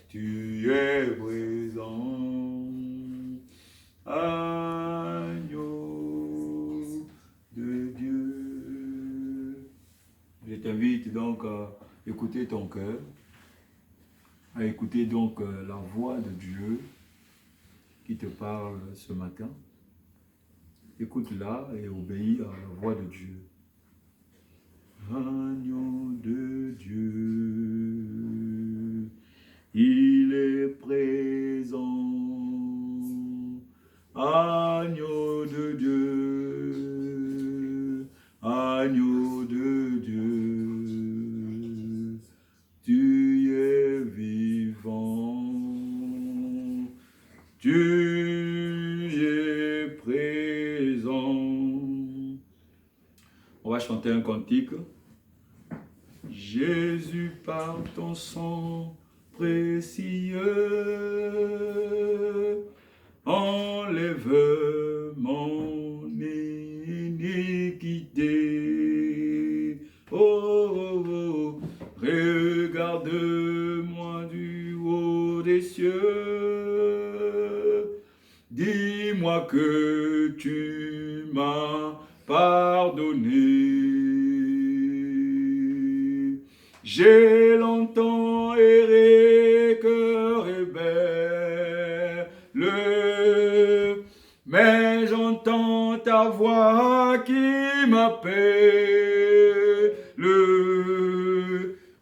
tu es présent, agneau de Dieu. Je t'invite donc à écouter ton cœur, à écouter donc la voix de Dieu qui te parle ce matin. Écoute-la et obéis à la voix de Dieu. Agneau de Dieu, il est présent. Agneau de Dieu, agneau de Dieu, tu es vivant, tu es présent. On va chanter un cantique. Jésus, par ton sang précieux, enlève mon iniquité. Oh, oh, oh, regarde-moi du haut des cieux. Dis-moi que tu m'as pardonné. J'ai longtemps erré, cœur rebelle, mais j'entends ta voix qui m'appelle.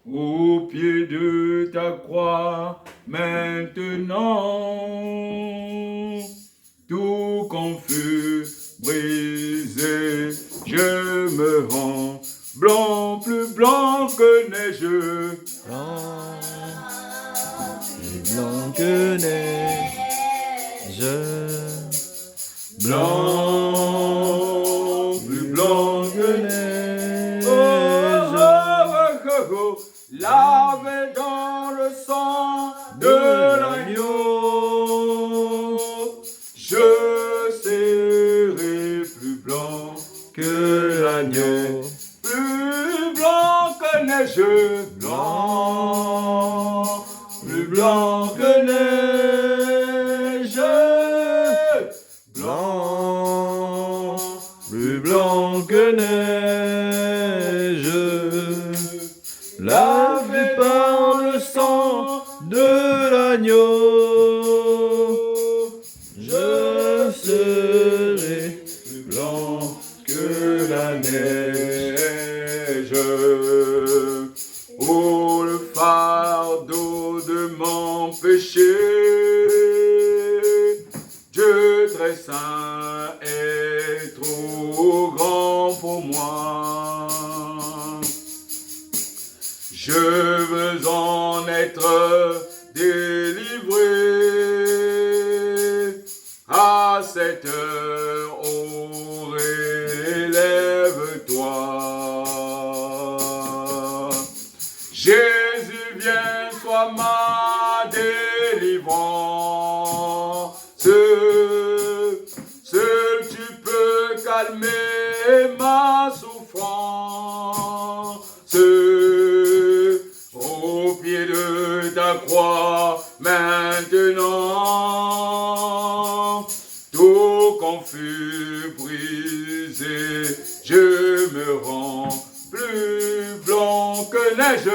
Au pied de ta croix, maintenant, tout confus, brisé, je me rends blanc, plus blanc que neige. Blanc, plus blanc que neige. Blanc, plus blanc que neige. Oh, oh, oh, oh, oh. Lavé dans le sang de l'agneau, je serai plus blanc que l'agneau. Plus blanc que neige, blanc, plus blanc que neige, blanc, plus blanc que neige, lavé par le sang de l'agneau, je serai plus blanc que la neige. Oh, le fardeau de mon péché, Dieu très saint est trop grand pour moi. Je veux en être délivré. À cette heure, oh, relève-toi. Jésus, viens, sois ma délivrance. Seul tu peux calmer ma souffrance. Au pied de ta croix, maintenant, tout confus, brisé, je me rends plus blanc que neige,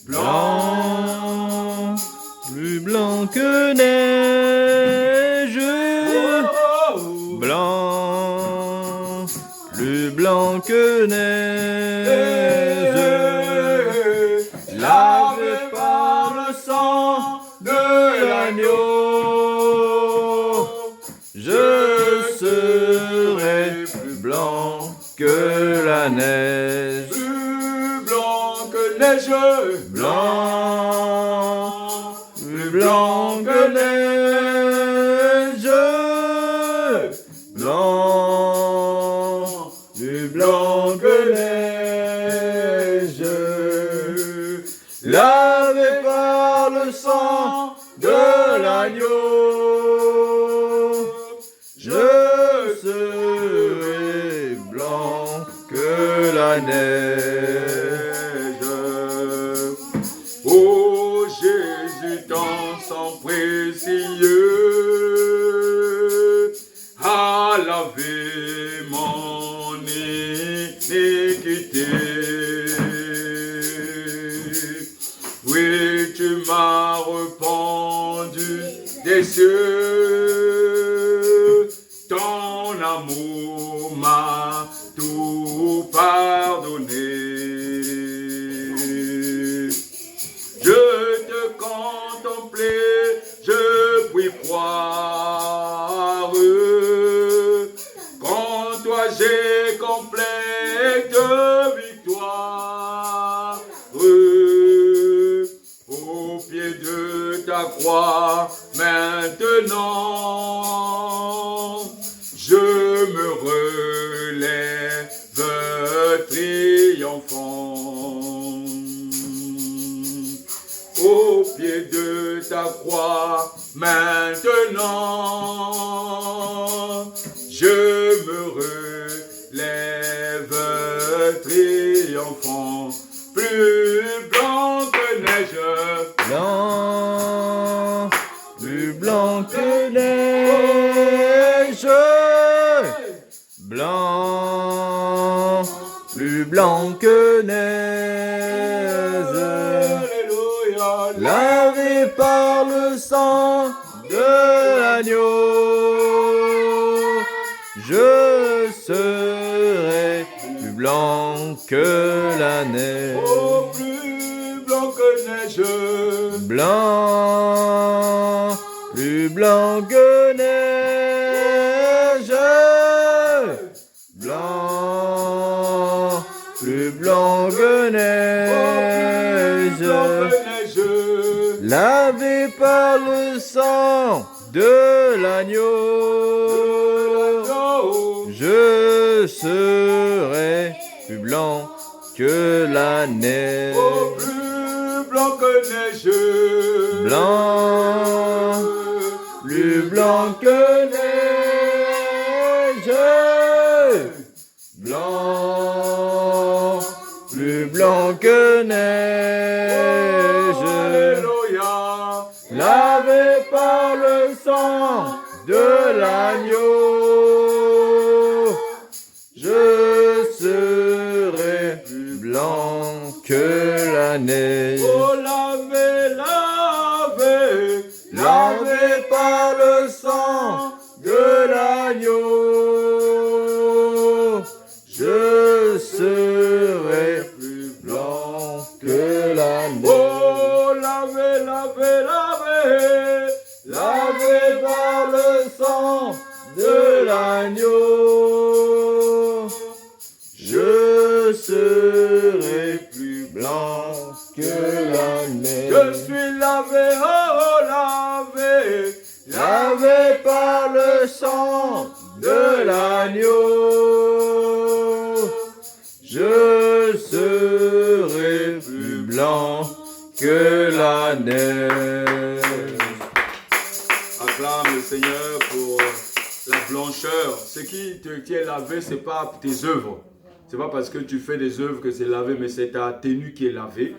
blanc, plus blanc que neige, blanc, plus blanc que neige, lavé par le sang de l'agneau, je serai plus blanc que la neige. Plus blanc que neige, Blanc, plus blanc que neige. Blanc, plus blanc que neige. Lavé par le sang de l'agneau, je serai blanc que la neige. Ô Jésus, ton sang précieux a lavé mon iniquité. Oui, tu m'as répandu des cieux, ton amour m'a tout pardonné. Je te contemplais, je puis croire qu'en toi j'ai complète victoire. Au pied de ta croix, maintenant, je me relève triomphant. Au pied de ta croix, maintenant, je me relève triomphant, plus blanc que neige. Blanc, plus blanc que neige. Blanc, plus blanc que neige. Alléluia. Lavé par le sang de l'agneau, je serai plus blanc que la neige. Oh, plus blanc que neige. Blanc, plus blanc que neige. Blanc, plus blanc que neige. Lavé par le sang de l'agneau, je serai plus blanc que la neige. Oh, plus blanc que neige. Blanc, plus blanc que neige. Blanc, plus blanc que neige. Alléluia. Lavé par le sang de l'agneau, je serai plus blanc que la neige. Oh, lavé, lavé, Lavé par le sang de l'agneau, je serai plus blanc que la neige. oh, lavé, lavé, lavé, Lavé par le sang de l'agneau, je serai plus blanc que la neige. je suis lavé, oh, lavé, Lavé par le sang de l'agneau, je serai plus blanc que la neige. Acclame le Seigneur pour la blancheur. Ce qui est lavé, ce n'est pas tes œuvres. Ce n'est pas parce que tu fais des œuvres que c'est lavé, mais c'est ta tenue qui est lavée.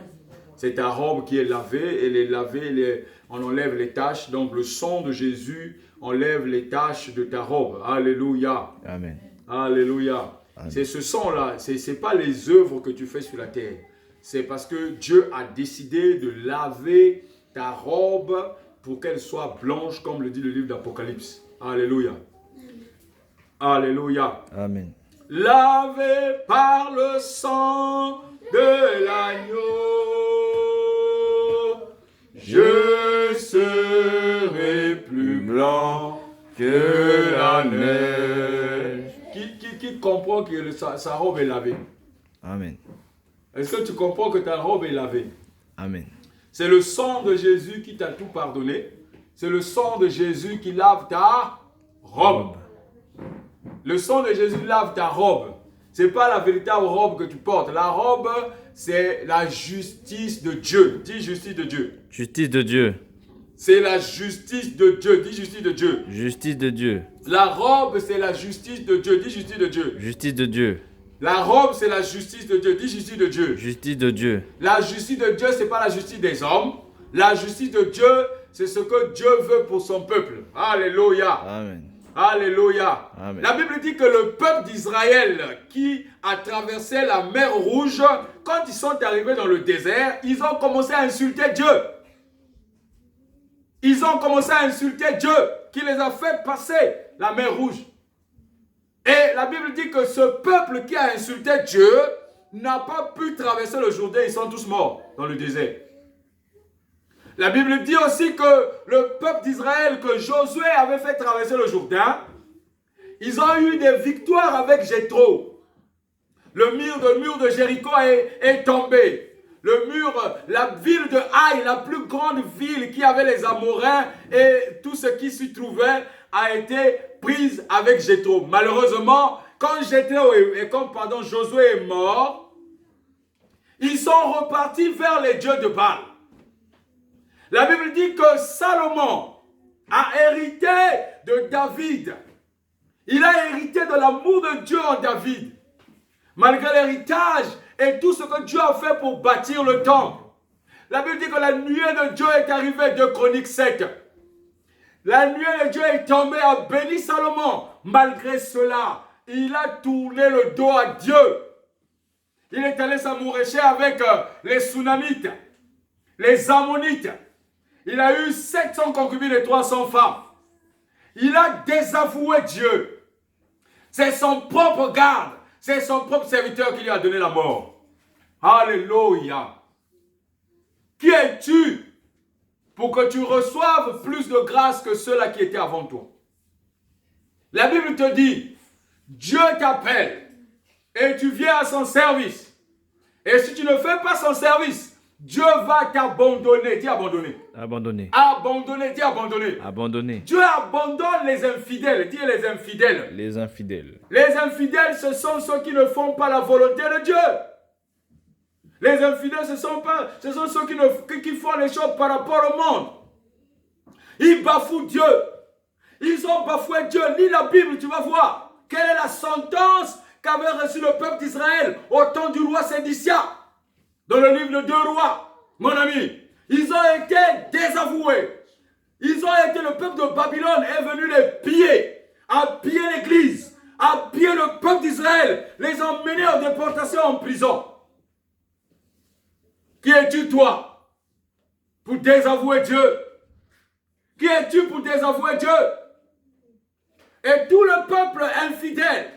C'est ta robe qui est lavée. Elle est lavée, on enlève les taches. Donc le sang de Jésus enlève les taches de ta robe. Alléluia. Amen. Alléluia. Amen. C'est ce sang-là. Ce n'est pas les œuvres que tu fais sur la terre. C'est parce que Dieu a décidé de laver ta robe pour qu'elle soit blanche, comme le dit le livre d'Apocalypse. Alléluia. Alléluia. Amen. Lavé par le sang de l'agneau, je serai plus blanc que la neige. Qui comprend que sa robe est lavée? Amen. Est-ce que tu comprends que ta robe est lavée? Amen. C'est le sang de Jésus qui t'a tout pardonné. C'est le sang de Jésus qui lave ta robe. Le sang de Jésus lave ta robe. Ce n'est pas la véritable robe que tu portes. La robe, c'est la justice de Dieu. Dis justice de Dieu. Justice de Dieu. C'est la justice de Dieu. Dis justice de Dieu. Justice de Dieu. La robe, c'est la justice de Dieu. Dis justice de Dieu. Justice de Dieu. La robe, c'est la justice de Dieu. Dis justice de Dieu. Justice de Dieu. La justice de Dieu, ce n'est pas la justice des hommes. La justice de Dieu, c'est ce que Dieu veut pour son peuple. Alléluia. Amen. Alléluia. Amen. La Bible dit que le peuple d'Israël qui a traversé la mer Rouge, quand ils sont arrivés dans le désert, ils ont commencé à insulter Dieu. Ils ont commencé à insulter Dieu qui les a fait passer la mer Rouge. Et la Bible dit que ce peuple qui a insulté Dieu n'a pas pu traverser le Jourdain. Ils sont tous morts dans le désert. La Bible dit aussi que le peuple d'Israël que Josué avait fait traverser le Jourdain, ils ont eu des victoires avec Jéthro. Le mur de Jéricho est tombé. La ville de Haï, la plus grande ville qui avait les Amoréens et tout ce qui s'y trouvait, a été prise avec Jéthro. Malheureusement, quand Josué est mort, ils sont repartis vers les dieux de Baal. La Bible dit que Salomon a hérité de David. Il a hérité de l'amour de Dieu en David. Malgré l'héritage et tout ce que Dieu a fait pour bâtir le temple. La Bible dit que la nuée de Dieu est arrivée, 2 Chroniques 7. La nuée de Dieu est tombée, a béni Salomon. Malgré cela, il a tourné le dos à Dieu. Il est allé s'amouracher avec les Sunamites, les Ammonites. Il a eu 700 concubines et 300 femmes. Il a désavoué Dieu. C'est son propre garde, c'est son propre serviteur qui lui a donné la mort. Alléluia. Qui es-tu pour que tu reçoives plus de grâce que ceux-là qui étaient avant toi? La Bible te dit, Dieu t'appelle et tu viens à son service. Et si tu ne fais pas son service, Dieu va t'abandonner. Dis abandonner. Abandonner. Abandonner, dis abandonner. Abandonner. Dieu abandonne les infidèles. Dis les infidèles. Les infidèles. Les infidèles, ce sont ceux qui ne font pas la volonté de Dieu. Les infidèles, ce sont ceux qui font les choses par rapport au monde. Ils bafouent Dieu. Ils ont bafoué Dieu. Lis la Bible, tu vas voir. Quelle est la sentence qu'avait reçue le peuple d'Israël au temps du roi Sédécia? Dans le livre de 2 Rois, mon ami, ils ont été désavoués. Le peuple de Babylone est venu les piller, a pillé l'église, a pillé le peuple d'Israël, les emmener en déportation en prison. Qui es-tu toi pour désavouer Dieu? Qui es-tu pour désavouer Dieu? Et tout le peuple infidèle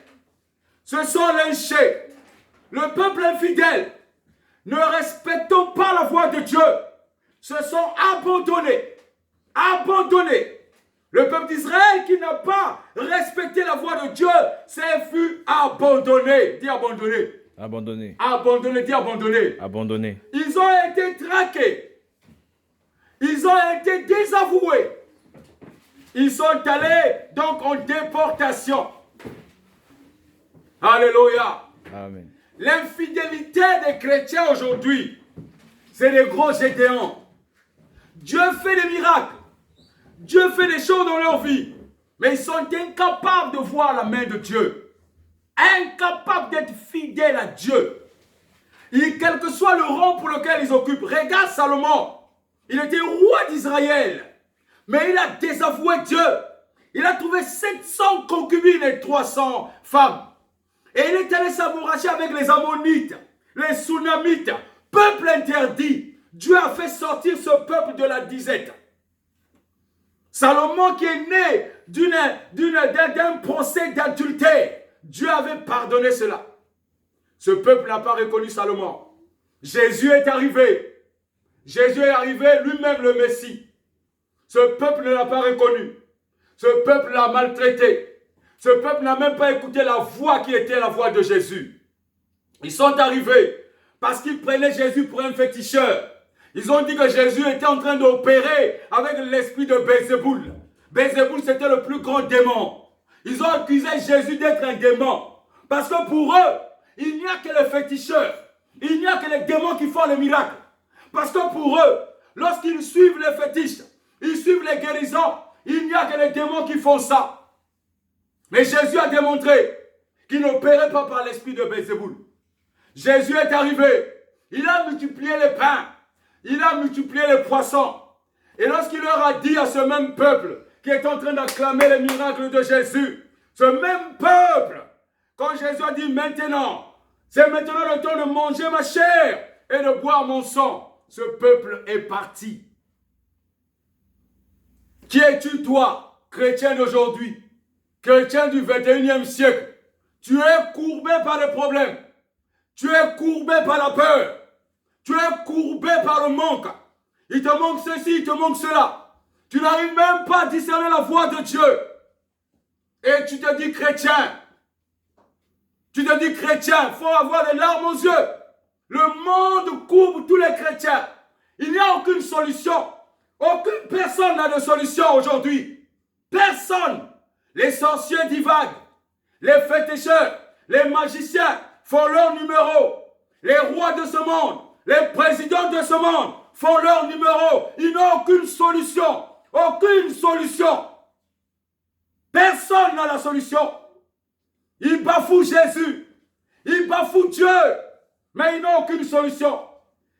se sont lynchés. Le peuple infidèle, ne respectant pas la voix de Dieu, se sont abandonnés. Abandonnés. Le peuple d'Israël qui n'a pas respecté la voix de Dieu fut abandonné. Dis abandonné. Abandonné. Abandonné, dis abandonné. Abandonné. Ils ont été traqués. Ils ont été désavoués. Ils sont allés donc en déportation. Alléluia. Amen. L'infidélité des chrétiens aujourd'hui, c'est des gros Gédéons. Dieu fait des miracles. Dieu fait des choses dans leur vie. Mais ils sont incapables de voir la main de Dieu. Incapables d'être fidèles à Dieu. Et quel que soit le rang pour lequel ils occupent. Regarde Salomon. Il était roi d'Israël. Mais il a désavoué Dieu. Il a trouvé 700 concubines et 300 femmes. Et il est allé s'amouracher avec les Ammonites, les Sunamites, peuple interdit. Dieu a fait sortir ce peuple de la disette. Salomon qui est né d'un procès d'adultère, Dieu avait pardonné cela. Ce peuple n'a pas reconnu Salomon. Jésus est arrivé. Jésus est arrivé, lui-même le Messie. Ce peuple ne l'a pas reconnu. Ce peuple l'a maltraité. Ce peuple n'a même pas écouté la voix qui était la voix de Jésus. Ils sont arrivés parce qu'ils prenaient Jésus pour un féticheur. Ils ont dit que Jésus était en train d'opérer avec l'esprit de Belzéboul. Belzéboul, c'était le plus grand démon. Ils ont accusé Jésus d'être un démon. Parce que pour eux, il n'y a que les féticheurs. Il n'y a que les démons qui font les miracles. Parce que pour eux, lorsqu'ils suivent les fétiches, ils suivent les guérisons, il n'y a que les démons qui font ça. Mais Jésus a démontré qui n'opérait pas par l'esprit de Belzéboul. Jésus est arrivé. Il a multiplié les pains. Il a multiplié les poissons. Et lorsqu'il leur a dit à ce même peuple qui est en train d'acclamer les miracles de Jésus, ce même peuple, quand Jésus a dit maintenant, c'est maintenant le temps de manger ma chair et de boire mon sang, ce peuple est parti. Qui es-tu toi, chrétien d'aujourd'hui, chrétien du 21e siècle? Tu es courbé par les problèmes. Tu es courbé par la peur. Tu es courbé par le manque. Il te manque ceci, il te manque cela. Tu n'arrives même pas à discerner la voix de Dieu. Et tu te dis chrétien. Tu te dis chrétien, il faut avoir des larmes aux yeux. Le monde courbe tous les chrétiens. Il n'y a aucune solution. Aucune personne n'a de solution aujourd'hui. Personne. Les sorciers divaguent. Les féticheurs, les magiciens font leur numéro. Les rois de ce monde, les présidents de ce monde font leur numéro. Ils n'ont aucune solution. Aucune solution. Personne n'a la solution. Ils bafouent Jésus. Ils bafouent Dieu. Mais ils n'ont aucune solution.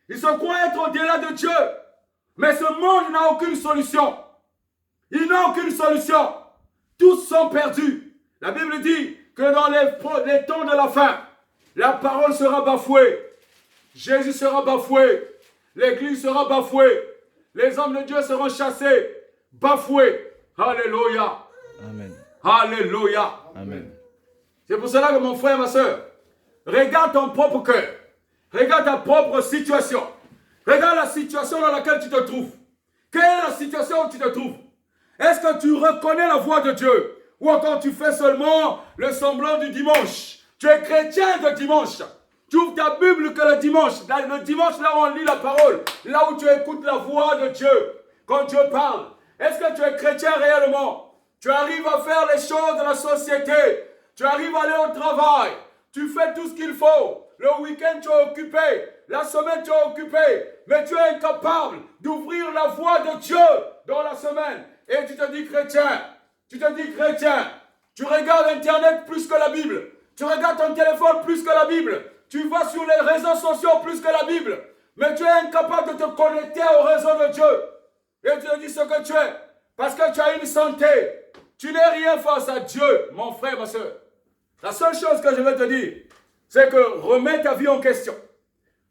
Ils se croient être au-delà de Dieu. Mais ce monde n'a aucune solution. Ils n'ont aucune solution. Tous sont perdus. La Bible dit que dans les temps de la fin, la parole sera bafouée. Jésus sera bafoué. L'église sera bafouée. Les hommes de Dieu seront chassés, bafoués. Alléluia. Amen. Alléluia. Amen. C'est pour cela que mon frère, ma soeur, regarde ton propre cœur. Regarde ta propre situation. Regarde la situation dans laquelle tu te trouves. Quelle est la situation où tu te trouves? Est-ce que tu reconnais la voix de Dieu? Ou encore tu fais seulement le semblant du dimanche? Tu es chrétien de dimanche. Tu ouvres ta Bible que le dimanche. Le dimanche, là où on lit la parole. Là où tu écoutes la voix de Dieu. Quand Dieu parle. Est-ce que tu es chrétien réellement? Tu arrives à faire les choses de la société. Tu arrives à aller au travail. Tu fais tout ce qu'il faut. Le week-end, tu es occupé. La semaine, tu es occupé. Mais tu es incapable d'ouvrir la voix de Dieu dans la semaine. Et tu te dis chrétien. Tu te dis chrétien. Tu regardes Internet plus que la Bible. Tu regardes ton téléphone plus que la Bible. Tu vas sur les réseaux sociaux plus que la Bible. Mais tu es incapable de te connecter au réseau de Dieu. Et tu te dis ce que tu es. Parce que tu as une santé. Tu n'es rien face à Dieu, mon frère, ma soeur. La seule chose que je vais te dire, c'est que remets ta vie en question.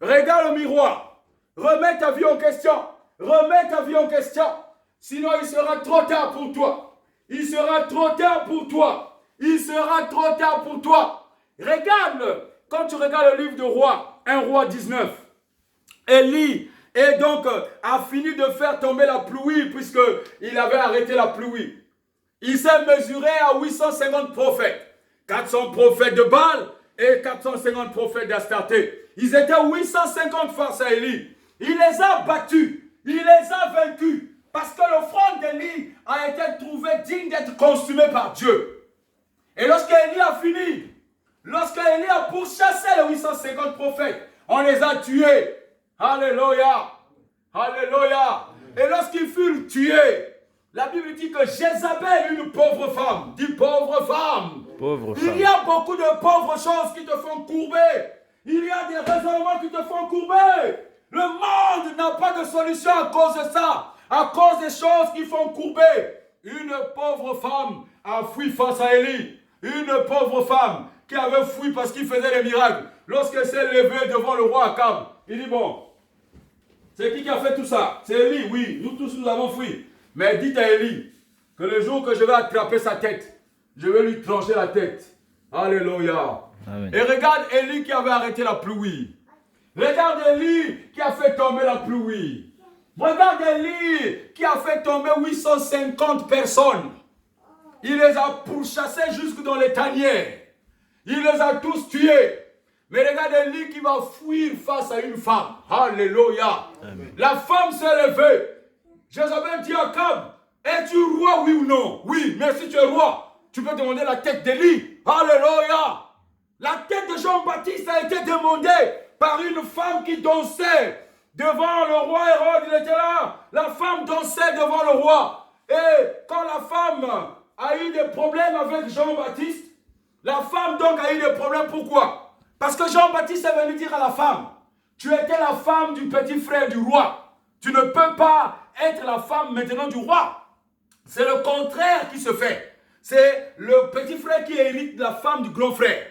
Regarde le miroir. Remets ta vie en question. Remets ta vie en question. Sinon, il sera trop tard pour toi. Il sera trop tard pour toi. Il sera trop tard pour toi. Regarde, quand tu regardes le livre de Rois, 1 Roi 19, Élie a fini de faire tomber la pluie puisqu'il avait arrêté la pluie. Il s'est mesuré à 850 prophètes. 400 prophètes de Baal et 450 prophètes d'Astarté. Ils étaient 850 face à Élie. Il les a battus. Il les a vaincus. Parce que l'offrande d'Élie a été trouvée digne d'être consumée par Dieu. Et lorsqu'Élie a fini, lorsqu'Élie a pourchassé les 850 prophètes, on les a tués. Alléluia. Alléluia. Et lorsqu'ils furent tués, la Bible dit que Jézabel, une pauvre femme, dit pauvre femme. Pauvre femme. Il y a beaucoup de pauvres choses qui te font courber. Il y a des raisonnements qui te font courber. Le monde n'a pas de solution à cause de ça. À cause des choses qui font courber. Une pauvre femme a fui face à Élie. Une pauvre femme qui avait fui parce qu'il faisait des miracles. Lorsqu'elle s'est levée devant le roi Akab, il dit bon, c'est qui a fait tout ça? C'est Élie, oui, nous tous nous avons fui. Mais dites à Élie que le jour que je vais attraper sa tête, je vais lui trancher la tête. Alléluia. Amen. Et regarde Élie qui avait arrêté la pluie. Regarde Élie qui a fait tomber la pluie. Regarde Élie qui a fait tomber 850 personnes. Il les a pourchassés jusque dans les tanières. Il les a tous tués. Mais regarde Élie qui va fuir face à une femme. Alléluia. Amen. La femme s'est levée. Jézabel dit à Akab, es-tu roi, oui ou non? Oui, mais si tu es roi, tu peux demander la tête d'Élie. Alléluia. La tête de Jean-Baptiste a été demandée par une femme qui dansait devant le roi Hérode. Il était là. La femme dansait devant le roi. Et quand la femme a eu des problèmes avec Jean-Baptiste, La femme donc a eu des problèmes. Pourquoi? Parce que Jean-Baptiste est venu dire à la femme, tu étais la femme du petit frère du roi. Tu ne peux pas être la femme maintenant du roi. C'est le contraire qui se fait. C'est le petit frère qui hérite de la femme du grand frère.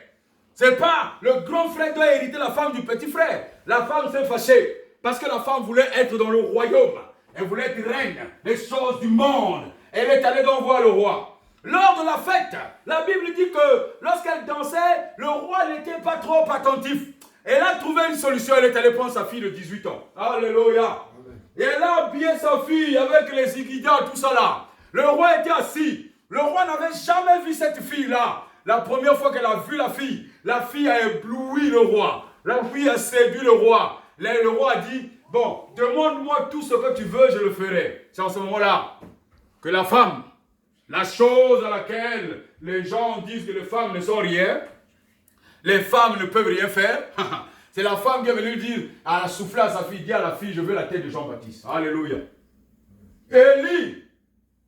C'est pas le grand frère doit hériter la femme du petit frère. La femme s'est fâchée parce que la femme voulait être dans le royaume. Elle voulait être reine des choses du monde. Elle est allée donc voir le roi. Lors de la fête, la Bible dit que lorsqu'elle dansait, le roi n'était pas trop attentif. Elle a trouvé une solution. Elle est allée prendre sa fille de 18 ans. Alléluia. Et elle a habillé sa fille avec les ingrédients, tout ça là. Le roi était assis. Le roi n'avait jamais vu cette fille-là. La première fois qu'elle a vu la fille a ébloui le roi. La fille a séduit le roi. Le roi a dit, bon, demande-moi tout ce que tu veux, je le ferai. C'est en ce moment-là que la femme, la chose à laquelle les gens disent que les femmes ne sont rien, les femmes ne peuvent rien faire, c'est la femme qui est venue dire, elle a soufflé à sa fille, dit à la fille, je veux la tête de Jean-Baptiste. Alléluia. Élie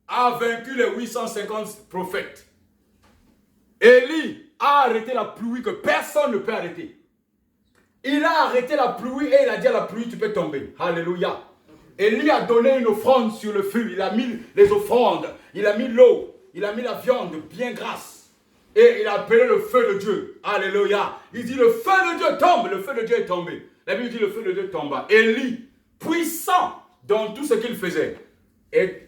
a vaincu les 850 prophètes. Élie a arrêté la pluie que personne ne peut arrêter. Il a arrêté la pluie et il a dit à la pluie, tu peux tomber. Alléluia. Élie a donné une offrande sur le feu. Il a mis les offrandes. Il a mis l'eau. Il a mis la viande bien grasse. Et il a appelé le feu de Dieu. Alléluia. Il dit le feu de Dieu tombe. Le feu de Dieu est tombé. La Bible dit le feu de Dieu tomba. Élie, puissant dans tout ce qu'il faisait. Et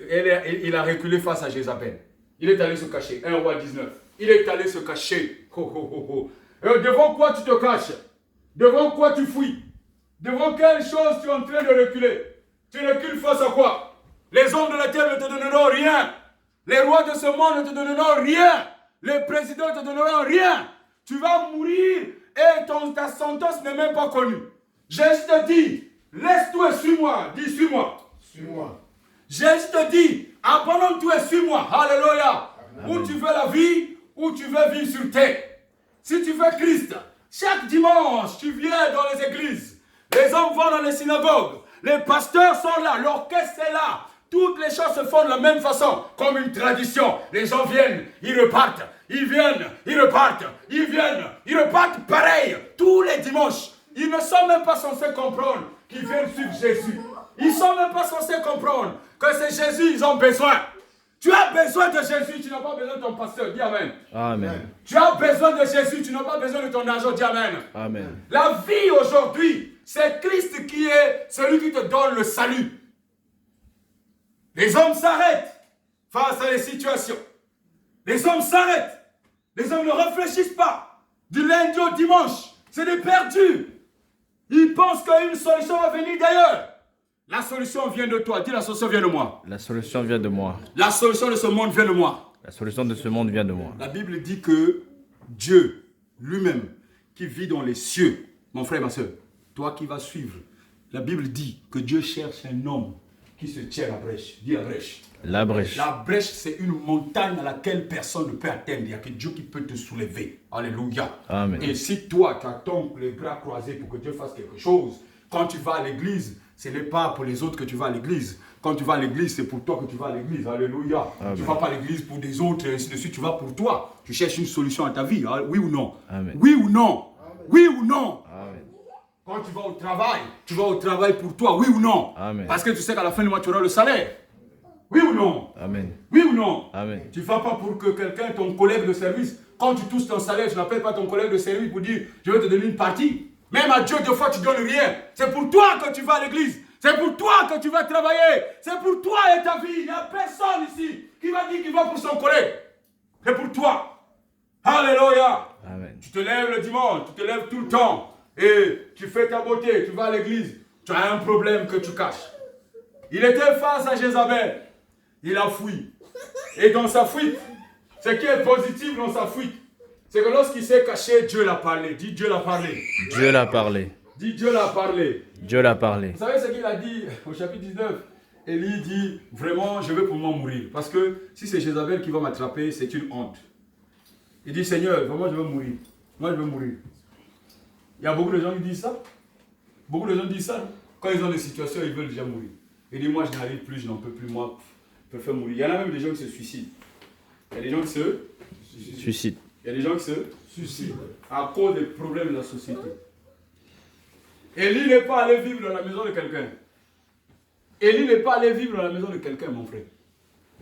il a reculé face à Jézabel. Il est allé se cacher. 1 roi 19. Il est allé se cacher. Devant quoi tu te caches? Devant quoi tu fuis? Devant quelle chose tu es en train de reculer? Tu recules face à quoi? Les hommes de la terre ne te donneront rien. Les rois de ce monde ne te donneront rien. Les présidents ne te donneront rien. Tu vas mourir et ta sentence n'est même pas connue. Jésus te dit, laisse-toi et suis-moi. Dis, suis-moi. Suis-moi. Jésus te dit, abandonne-toi et suis-moi. Alléluia. Où tu veux la vie, où tu veux vivre sur terre. Si tu veux Christ, chaque dimanche, tu viens dans les églises. Les hommes vont dans les synagogues. Les pasteurs sont là. L'orchestre est là. Toutes les choses se font de la même façon, comme une tradition. Les gens viennent, ils repartent. Ils viennent, ils repartent. Ils viennent, ils repartent pareil. Tous les dimanches. Ils ne sont même pas censés comprendre qu'ils viennent suivre Jésus. Ils ne sont même pas censés comprendre que c'est Jésus, ils ont besoin. Tu as besoin de Jésus, tu n'as pas besoin de ton pasteur. Dis Amen. Amen. Tu as besoin de Jésus, tu n'as pas besoin de ton argent. Dis Amen. Amen. La vie aujourd'hui, c'est Christ qui est celui qui te donne le salut. Les hommes s'arrêtent face à les situations. Les hommes s'arrêtent. Les hommes ne réfléchissent pas. Du lundi au dimanche, c'est des perdus. Ils pensent qu'une solution va venir d'ailleurs. La solution vient de toi. Dis la solution vient de moi. La solution vient de moi. La solution de ce monde vient de moi. La solution de ce monde vient de moi. La Bible dit que Dieu lui-même, qui vit dans les cieux, mon frère, ma soeur, toi qui vas suivre, la Bible dit que Dieu cherche un homme qui se tient à la brèche. Dis la brèche. La brèche. La brèche, c'est une montagne à laquelle personne ne peut atteindre. Il n'y a que Dieu qui peut te soulever. Alléluia. Amen. Et si toi, tu attends les bras croisés pour que Dieu fasse quelque chose, quand tu vas à l'église, ce n'est pas pour les autres que tu vas à l'église. Quand tu vas à l'église, c'est pour toi que tu vas à l'église. Alléluia. Amen. Tu ne vas pas à l'église pour des autres et ainsi de suite. Tu vas pour toi. Tu cherches une solution à ta vie. Hein? Oui ou non? Amen. Oui ou non? Amen. Oui ou non? Amen. Quand tu vas au travail, tu vas au travail pour toi. Oui ou non? Amen. Parce que tu sais qu'à la fin du mois, tu auras le salaire. Oui ou non? Amen. Oui ou non? Amen. Tu ne vas pas pour que quelqu'un, ton collègue de service, quand tu touches ton salaire, tu n'appelles pas ton collègue de service pour dire je vais te donner une partie. Même à Dieu, des fois, tu ne donnes rien. C'est pour toi que tu vas à l'église. C'est pour toi que tu vas travailler. C'est pour toi et ta vie. Il n'y a personne ici qui va dire qu'il va pour son collègue. C'est pour toi. Alléluia. Amen. Tu te lèves le dimanche, tu te lèves tout le temps. Et tu fais ta beauté, tu vas à l'église. Tu as un problème que tu caches. Il était face à Jézabel. Il a fui. Et dans sa fuite, ce qui est positif dans sa fuite, c'est que lorsqu'il s'est caché, Dieu l'a parlé. Dis Dieu l'a parlé. Dieu l'a parlé. Dis Dieu l'a parlé. Dieu l'a parlé. Vous savez ce qu'il a dit au chapitre 19? Élie dit, vraiment, je vais pour moi mourir. Parce que si c'est Jézabel qui va m'attraper, c'est une honte. Il dit, Seigneur, vraiment, je veux mourir. Moi, je veux mourir. Il y a beaucoup de gens qui disent ça. Beaucoup de gens disent ça. Quand ils ont des situations, ils veulent déjà mourir. Il dit, moi, je n'arrive plus, je n'en peux plus, moi, je préfère mourir. Il y en a même des gens qui se suicident. Il y a des gens qui se Suicide. Il y a des gens qui se suicident à cause des problèmes de la société. Élie n'est pas allé vivre dans la maison de quelqu'un. Élie n'est pas allé vivre dans la maison de quelqu'un, mon frère.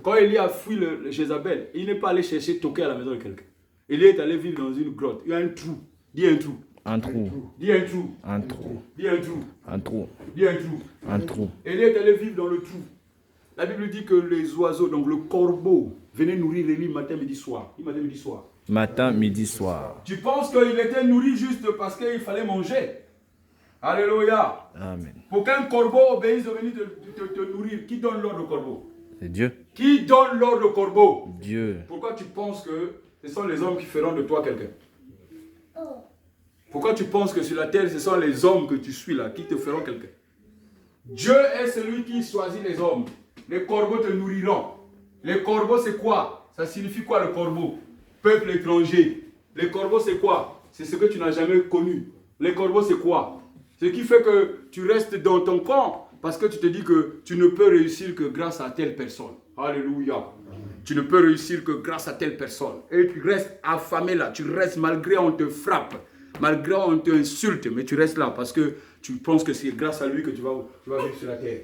Quand Élie a fui le Jézabel, il n'est pas allé chercher toquer à la maison de quelqu'un. Élie est allé vivre dans une grotte. Il y a un trou. Dis un trou. Un trou. Dis un trou. Un trou. Dis un trou. Un trou. Dis un trou. Un trou. Élie est allé vivre dans le trou. La Bible dit que les oiseaux, donc le corbeau, venaient nourrir Élie matin, midi, soir. Il matin, midi, soir. Matin, midi, soir. Tu penses qu'il était nourri juste parce qu'il fallait manger? Alléluia. Amen. Pour qu'un corbeau obéisse de venir te nourrir, qui donne l'ordre au corbeau? C'est Dieu. Qui donne l'ordre au corbeau? Dieu. Pourquoi tu penses que ce sont les hommes qui feront de toi quelqu'un? Pourquoi tu penses que sur la terre, ce sont les hommes que tu suis là qui te feront quelqu'un? Dieu est celui qui choisit les hommes. Les corbeaux te nourriront. Les corbeaux, c'est quoi? Ça signifie quoi le corbeau? Peuple étranger. Les corbeaux, c'est quoi? C'est ce que tu n'as jamais connu. Les corbeaux, c'est quoi? Ce qui fait que tu restes dans ton camp parce que tu te dis que tu ne peux réussir que grâce à telle personne. Alléluia. Tu ne peux réussir que grâce à telle personne. Et tu restes affamé là. Tu restes malgré on te frappe. Malgré on t'insulte. Mais tu restes là parce que tu penses que c'est grâce à lui que tu vas vivre sur la terre.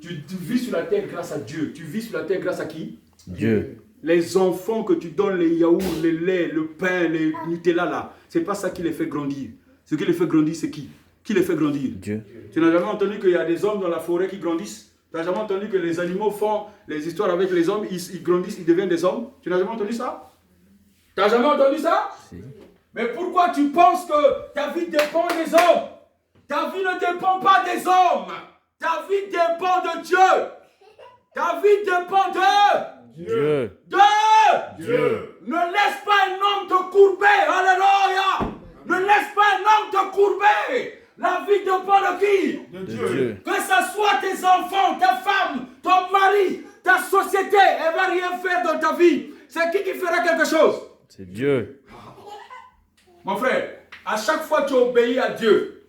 Tu vis sur la terre grâce à Dieu. Tu vis sur la terre grâce à qui? Dieu. Les enfants que tu donnes, les yaourts, les laits, le pain, les Nutella là, c'est pas ça qui les fait grandir. Ce qui les fait grandir, c'est qui? Qui les fait grandir? Dieu. Tu n'as jamais entendu qu'il y a des hommes dans la forêt qui grandissent? Tu n'as jamais entendu que les animaux font les histoires avec les hommes, ils grandissent, ils deviennent des hommes? Tu n'as jamais entendu ça? Tu n'as jamais entendu ça? Si. Mais pourquoi tu penses que ta vie dépend des hommes? Ta vie ne dépend pas des hommes. Ta vie dépend de Dieu. Ta vie dépend de Dieu. Dieu. Ne laisse pas un homme te courber. Alléluia. Ne laisse pas un homme te courber. La vie dépend de qui? De Dieu. Que ce soit tes enfants, ta femme, ton mari, ta société, elle ne va rien faire dans ta vie. C'est qui fera quelque chose? C'est Dieu. Mon frère, à chaque fois que tu obéis à Dieu,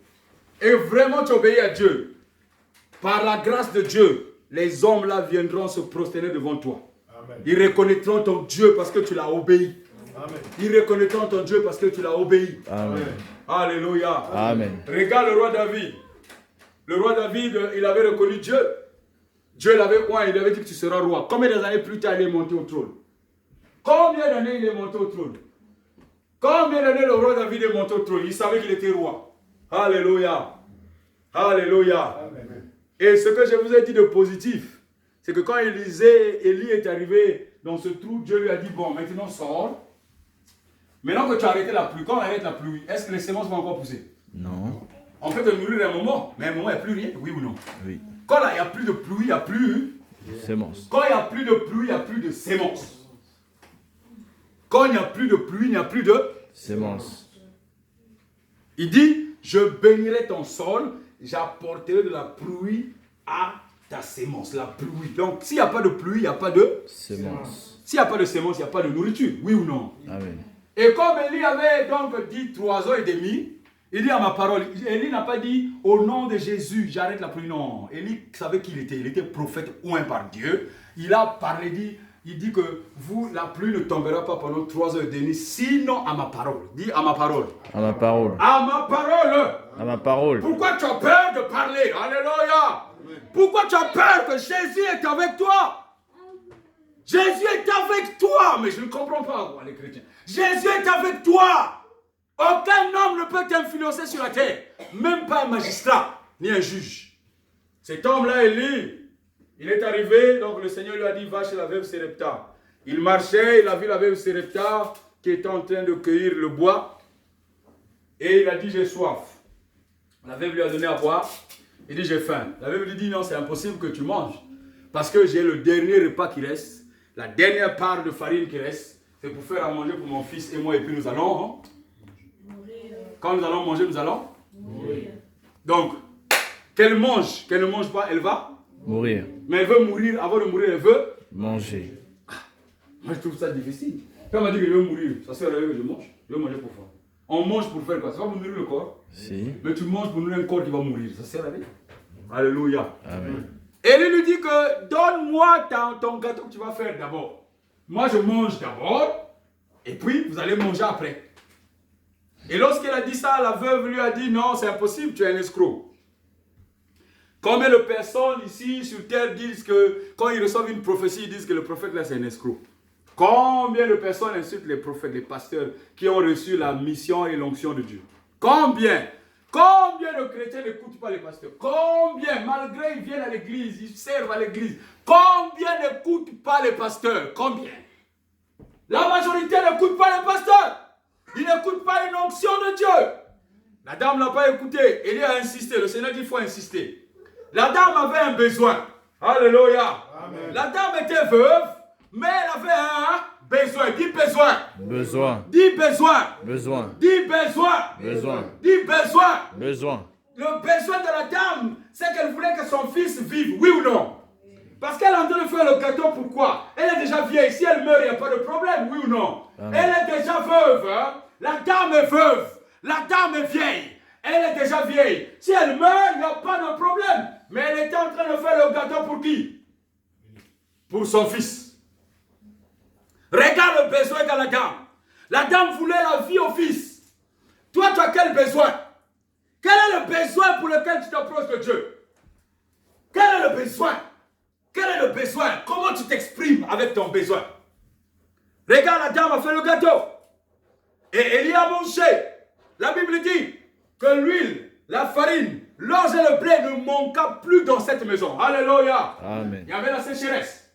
et vraiment tu obéis à Dieu, par la grâce de Dieu, les hommes là viendront se prosterner devant toi. Amen. Ils reconnaîtront ton Dieu parce que tu l'as obéi. Amen. Ils reconnaîtront ton Dieu parce que tu l'as obéi. Amen. Alléluia. Amen. Regarde le roi David. Le roi David, il avait reconnu Dieu. Dieu l'avait quoi? Il avait dit que tu seras roi. Combien d'années plus tard il est monté au trône? Combien d'années il est monté au trône? Combien d'années le roi David est monté au trône? Il savait qu'il était roi. Alléluia. Alléluia. Amen. Et ce que je vous ai dit de positif, c'est que quand Élie est arrivé dans ce trou, Dieu lui a dit, bon, maintenant sors. Maintenant que tu as arrêté la pluie, quand on arrête la pluie, est-ce que les semences vont encore pousser? Non. On peut te nourrir un moment, mais à un moment, il n'y a plus rien, oui ou non? Oui. Quand il n'y a plus de pluie, il n'y a plus... Sémence. Quand il n'y a plus de pluie, il n'y a plus de semences. Quand il n'y a plus de pluie, il n'y a plus de... Sémence. Il dit, je bénirai ton sol, j'apporterai de la pluie à ta sémence, la pluie. Donc, s'il n'y a pas de pluie, il n'y a pas de... Sémence. S'il n'y a pas de sémence, il n'y a pas de nourriture, oui ou non? Amen. Et comme Élie avait donc dit 3 ans et demi, il dit à ma parole, Élie n'a pas dit au nom de Jésus, j'arrête la pluie. Non, Élie savait qui il était prophète oint par Dieu. Il a parlé, il dit que vous, la pluie ne tombera pas pendant 3 heures et demie, sinon à ma parole. Dis à ma parole. À ma parole. À ma parole. À ma parole. Pourquoi tu as peur de parler? Alléluia. Pourquoi tu as peur que Jésus est avec toi? Jésus est avec toi. Mais je ne comprends pas, moi, les chrétiens. Jésus est avec toi. Aucun homme ne peut t'influencer sur la terre. Même pas un magistrat, ni un juge. Cet homme-là, Élie, il est arrivé, donc le Seigneur lui a dit, va chez la veuve Sérepta. Il marchait, il a vu la veuve Sérepta qui était en train de cueillir le bois. Et il a dit, j'ai soif. La veuve lui a donné à boire. Il dit, j'ai faim. La veuve lui dit, non, c'est impossible que tu manges. Parce que j'ai le dernier repas qui reste, la dernière part de farine qui reste. C'est pour faire à manger pour mon fils et moi. Et puis nous allons... Quand nous allons manger, nous allons mourir. Donc, qu'elle mange, qu'elle ne mange pas, elle va mourir. Mais elle veut mourir, avant de mourir, elle veut manger. Moi, je trouve ça difficile. Quand on m'a dit que je veux mourir, ça sert à rien que je mange. Je veux manger pour faim. On mange pour faire quoi? C'est pas pour nourrir le corps. Si. Mais tu manges pour nourrir un corps qui va mourir. Ça sert à rien. Alléluia. Amen. Et lui dit que donne-moi ton gâteau que tu vas faire d'abord. Moi, je mange d'abord. Et puis, vous allez manger après. Et lorsqu'elle a dit ça, la veuve lui a dit, non, c'est impossible, tu es un escroc. Combien de personnes ici sur terre disent que, quand ils reçoivent une prophétie, ils disent que le prophète là, c'est un escroc. Combien de personnes insultent les prophètes, les pasteurs qui ont reçu la mission et l'onction de Dieu? Combien? Combien de chrétiens n'écoutent pas les pasteurs? Combien, malgré ils viennent à l'église, ils servent à l'église, combien n'écoutent pas les pasteurs? Combien? La majorité n'écoute pas les pasteurs. Ils n'écoutent pas une onction de Dieu. La dame n'a pas écouté. Élie a insisté. Le Seigneur dit qu'il faut insister. La dame avait un besoin. Alléluia. Amen. La dame était veuve, mais elle avait un besoin. Dis besoin. Besoin. Dis besoin. Besoin. Dis besoin. Besoin. Dis besoin. Besoin. Le besoin de la dame, c'est qu'elle voulait que son fils vive. Oui ou non? Parce qu'elle est en train de faire le gâteau, pourquoi? Elle est déjà vieille. Si elle meurt, il n'y a pas de problème, oui ou non? Amen. Elle est déjà veuve. Hein? La dame est veuve. La dame est vieille. Elle est déjà vieille. Si elle meurt, il n'y a pas de problème. Mais elle était en train de faire le gâteau pour qui? Pour son fils. Regarde le besoin de la dame. La dame voulait la vie au fils. Toi, tu as quel besoin? Quel est le besoin pour lequel tu t'approches de Dieu? Quel est le besoin? Quel est le besoin? Comment tu t'exprimes avec ton besoin? Regarde, la dame a fait le gâteau. Et Élie a mangé. La Bible dit que l'huile, la farine, l'orge et le blé ne manquaient plus dans cette maison. Alléluia. Amen. Il y avait la sécheresse.